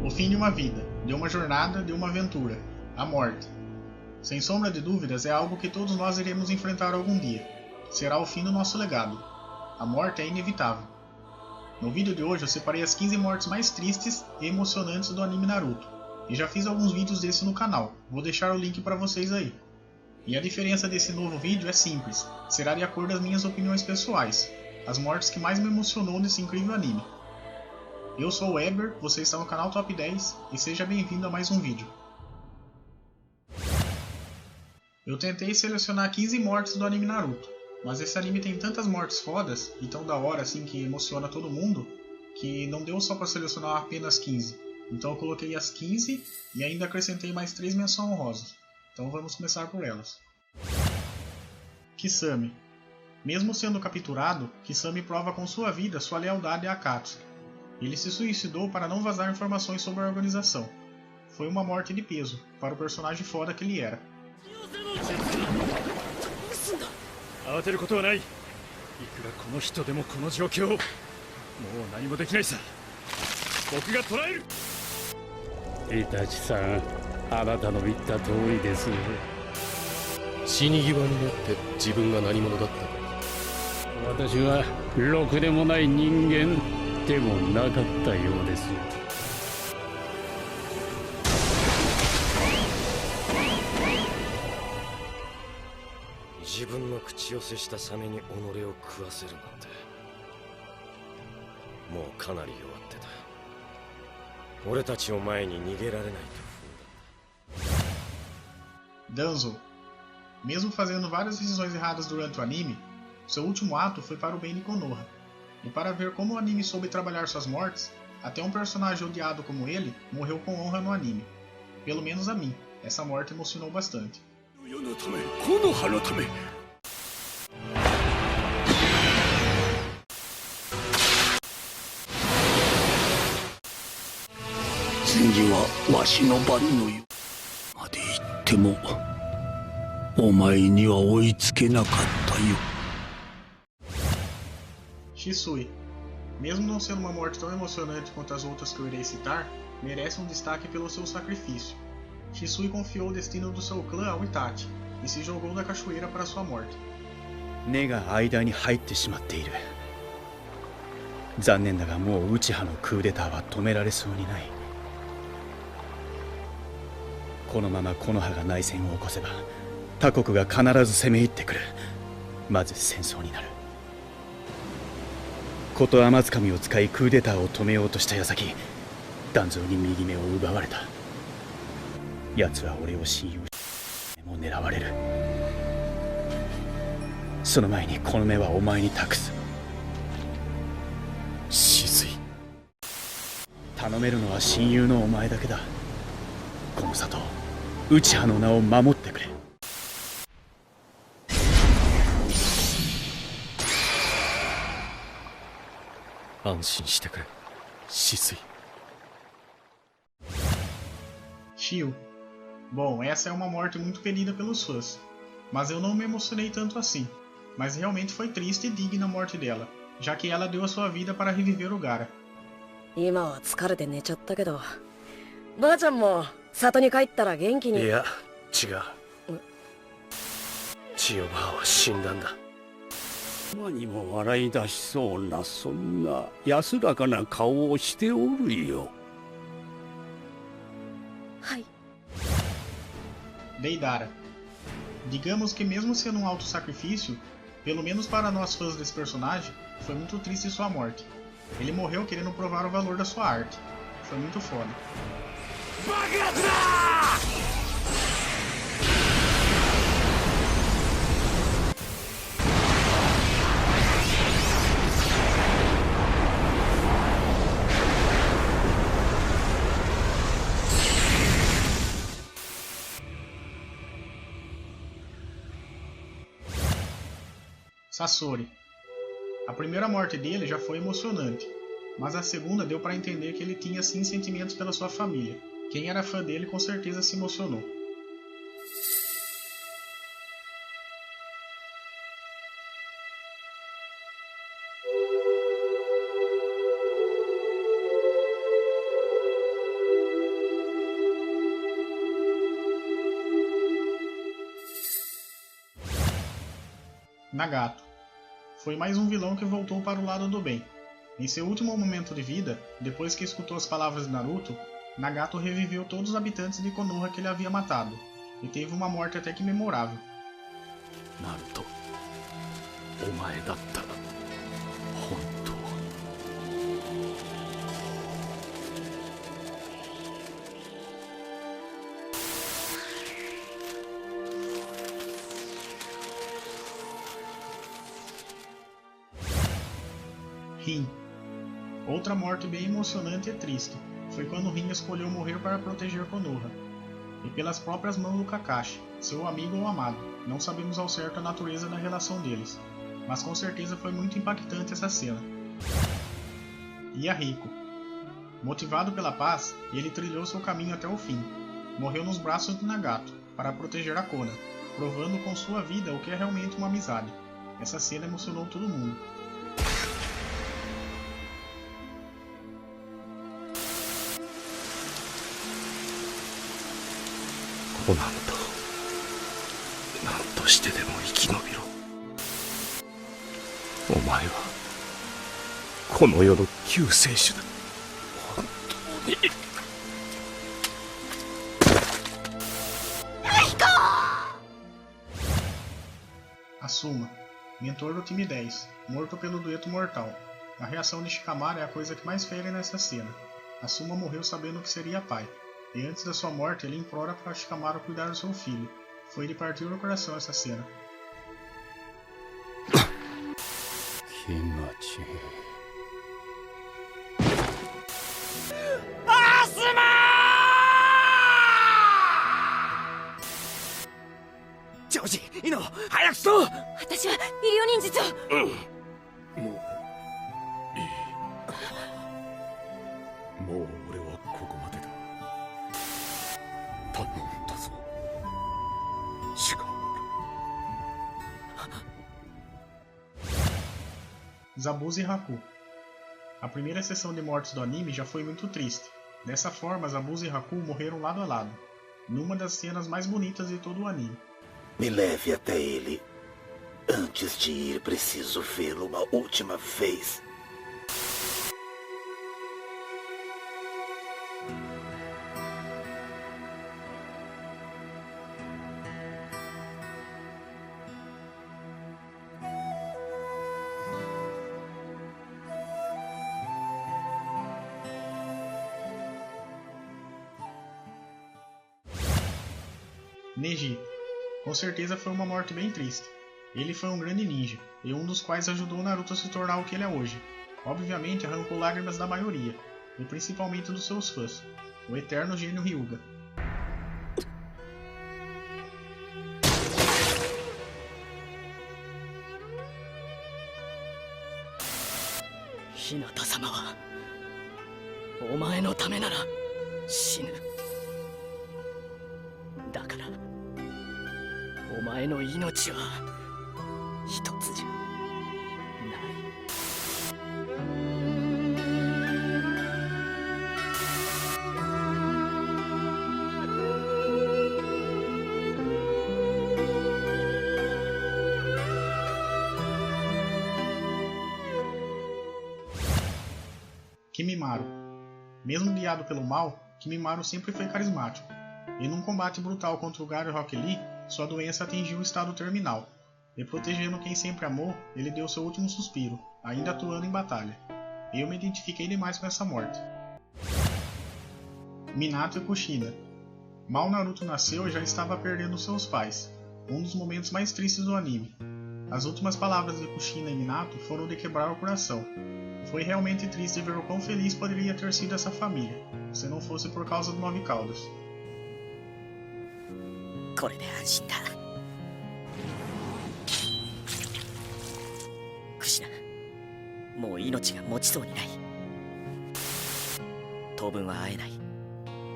O fim de uma vida, de uma jornada, de uma aventura, a morte. Sem sombra de dúvidas, é algo que todos nós iremos enfrentar algum dia. Será o fim do nosso legado. A morte é inevitável. No vídeo de hoje eu separei as 15 mortes mais tristes e emocionantes do anime Naruto. E já fiz alguns vídeos desse no canal, vou deixar o link para vocês aí. E a diferença desse novo vídeo é simples, será de acordo com as minhas opiniões pessoais, as mortes que mais me emocionou nesse incrível anime. Eu sou o Eber, você está no canal Top 10 e seja bem-vindo a mais um vídeo. Eu tentei selecionar 15 mortes do anime Naruto, mas esse anime tem tantas mortes fodas e tão da hora assim que emociona todo mundo, que não deu só para selecionar apenas 15. Então eu coloquei as 15 e ainda acrescentei mais 3 menções honrosas. Então vamos começar por elas. Kisame. Mesmo sendo capturado, Kisame prova com sua vida sua lealdade a Akatsuki. Ele se suicidou para não vazar informações sobre a organização. Foi uma morte de peso, para o personagem foda que ele era. Itachi-san, あなたの言った通りです。死に際になって自分が何者だったか。私はろくでもない人間でもなかったようです。自分の口寄せしたサメに己を食わせるなんて、もうかなり弱ってた。俺たちを前に逃げられないと踏んだ。Danzo. Mesmo fazendo várias decisões erradas durante o anime, seu último ato foi para o bem de Konoha. E para ver como o anime soube trabalhar suas mortes, até um personagem odiado como ele morreu com honra no anime. Pelo menos a mim, essa morte emocionou bastante. Shisui. Mesmo não sendo uma morte tão emocionante quanto as outras que eu irei citar, merece um destaque pelo seu sacrifício. Shisui confiou o destino do seu clã ao Itachi e se jogou da cachoeira para sua morte. 根が間に入ってしまっている。残念だがもう内葉のクーデターは止められそうにない。このまま木の葉が内戦を起こせば他国が必ず攻め入ってくる。まず戦争になる。こと天つかみを使いクーデターを止めようとした矢先、団蔵に右目を奪われた。奴は俺を親友しも狙われる。その前にこの目はお前に託す。死髄。頼めるのは親友のお前だけだ。この里、内葉の名を守ってくれ。安心してくれ、死髄。Shio. Bom, essa é uma morte muito querida pelos fãs, mas eu não me emocionei tanto assim. Mas realmente foi triste e digna a morte dela, já que ela deu a sua vida para reviver o Gaara. 今は疲れて寝ちゃったけど、ばあちゃんも里に帰ったら元気に。いや、違う。千代ばあは死んだんだ。今にも笑い出しそうなそんな安らかな顔をしておるよ。はい。 Deidara. Digamos que mesmo sendo um alto sacrifício, pelo menos para nós fãs desse personagem, foi muito triste sua morte. Ele morreu querendo provar o valor da sua arte. Foi muito foda. Sasori. A primeira morte dele já foi emocionante, mas a segunda deu para entender que ele tinha sim sentimentos pela sua família. Quem era fã dele com certeza se emocionou. Nagato. Foi mais um vilão que voltou para o lado do bem. Em seu último momento de vida, depois que escutou as palavras de Naruto, Nagato reviveu todos os habitantes de Konoha que ele havia matado, e teve uma morte até que memorável. Naruto, お前だったら本当に。Rin. Outra morte bem emocionante e triste foi quando Rin escolheu morrer para proteger Konoha, e pelas próprias mãos do Kakashi, seu amigo ou amado. Não sabemos ao certo a natureza da relação deles, mas com certeza foi muito impactante essa cena. Yahiko. Motivado pela paz, ele trilhou seu caminho até o fim. Morreu nos braços de Nagato, para proteger a Konan, provando com sua vida o que é realmente uma amizade. Essa cena emocionou todo mundo.コナンと何としてでも生き延びろ。お前はこの世の救世主だ。本当に。Asuma, mentor do time 10, morto pelo dueto mortal. A reação de Shikamaru é a coisa que mais fere nessa cena. Asuma morreu sabendo que seria pai, e antes da sua morte ele implora para Shikamaru cuidar do seu filho. Foi de partir no coração essa cena. Kimachi. Asuma! ジョージ、イノ、早くしろ！私は医療忍術を。もういい。もう俺はここまでだ。頼んだぞ。シカマル。 Zabuza e Haku. A primeira sessão de mortes do anime já foi muito triste. Dessa forma, Zabuza e Haku morreram lado a lado, numa das cenas mais bonitas de todo o anime. Me leve até ele. Antes de ir, preciso vê-lo uma última vez. Neji. Com certeza foi uma morte bem triste. Ele foi um grande ninja, e um dos quais ajudou Naruto a se tornar o que ele é hoje. Obviamente arrancou lágrimas da maioria, e principalmente dos seus fãs, o eterno gênio Hyuga. Hinata-sama wa omae no tame nara shinu. だからお前の命は一つじゃない。Kimimaro. Mesmo guiado pelo mal, Kimimaro sempre foi carismático. E num combate brutal contra o Gaara Rock Lee, sua doença atingiu o estado terminal, e protegendo quem sempre amou, ele deu seu último suspiro, ainda atuando em batalha. Eu me identifiquei demais com essa morte. Minato e Kushina. Mal Naruto nasceu e já estava perdendo seus pais, um dos momentos mais tristes do anime. As últimas palavras de Kushina e Minato foram de quebrar o coração. Foi realmente triste ver o quão feliz poderia ter sido essa família, se não fosse por causa do Nove Caudas. これで安心だ。クシナ、もう命が持ちそうにない。当分は会えない。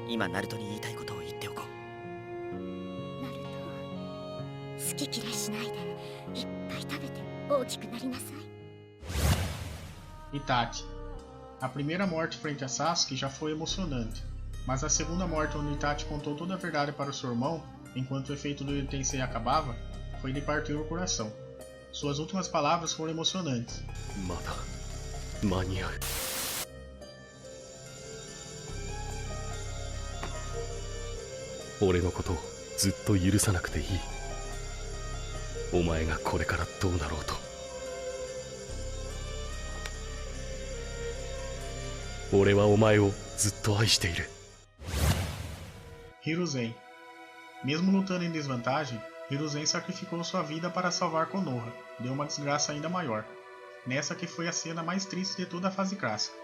今ナルトに言いたいことを言っておこう。ナルト、好き嫌いしないでいっぱい食べて大きくなりなさい。 Itachi. A primeira morte frente a Sasuke já foi emocionante, mas a segunda morte onde Itachi contou toda a verdade para o seu irmão, enquanto o efeito do Tensei acabava, foi de partir o coração. Suas últimas palavras foram emocionantes. まだ間に合う。俺のことをずっと許さなくていい。お前がこれからどうなろうと。俺はお前をずっと愛している。 Hiruzen. Mesmo lutando em desvantagem, Hiruzen sacrificou sua vida para salvar Konoha, deu uma desgraça ainda maior, nessa que foi a cena mais triste de toda a fase clássica.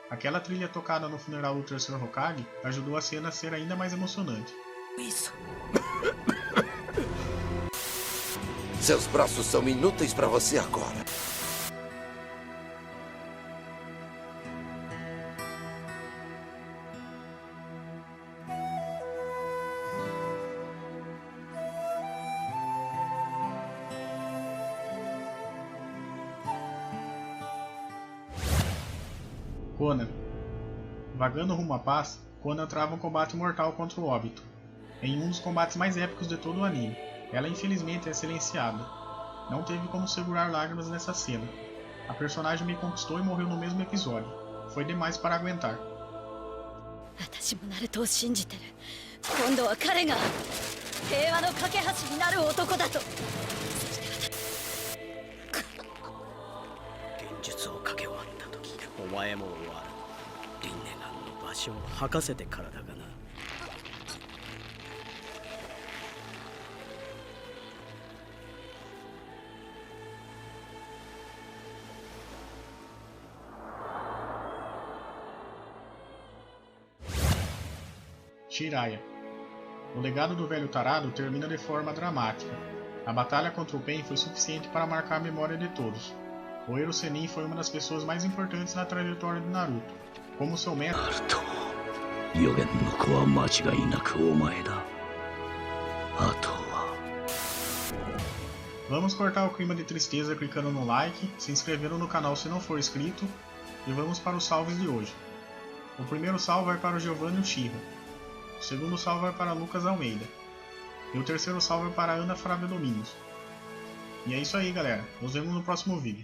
Aquela trilha tocada no funeral do terceiro Hokage ajudou a cena a ser ainda mais emocionante. Isso. Seus braços são inúteis para você agora. Conan. Vagando rumo à paz, Conan trava um combate mortal contra o Obito, em um dos combates mais épicos de todo o anime. Ela infelizmente é silenciada. Não teve como segurar lágrimas nessa cena. A personagem me conquistou e morreu no mesmo episódio. Foi demais para aguentar. 私もナルトを信じてる。今度は彼が平和の架け橋になる男だと。現実をかけ終わった時、お前も終わる。リンネガンの場所を吐かせてからだがな。Jiraiya. O legado do velho tarado termina de forma dramática. A batalha contra o Pain foi suficiente para marcar a memória de todos. O Ero Sennin foi uma das pessoas mais importantes na trajetória de Naruto. Como seu mestre, 予言の子は間違いなくお前だ。あとは vamos cortar o clima de tristeza clicando no like, se inscrevendo no canal se não for inscrito, e vamos para os salves de hoje. O primeiro salve vai para o Giovanni Uchiha. O segundo salve vai para Lucas Almeida. E o terceiro salve vai para Ana Flávia Domingos. E é isso aí, galera. Nos vemos no próximo vídeo.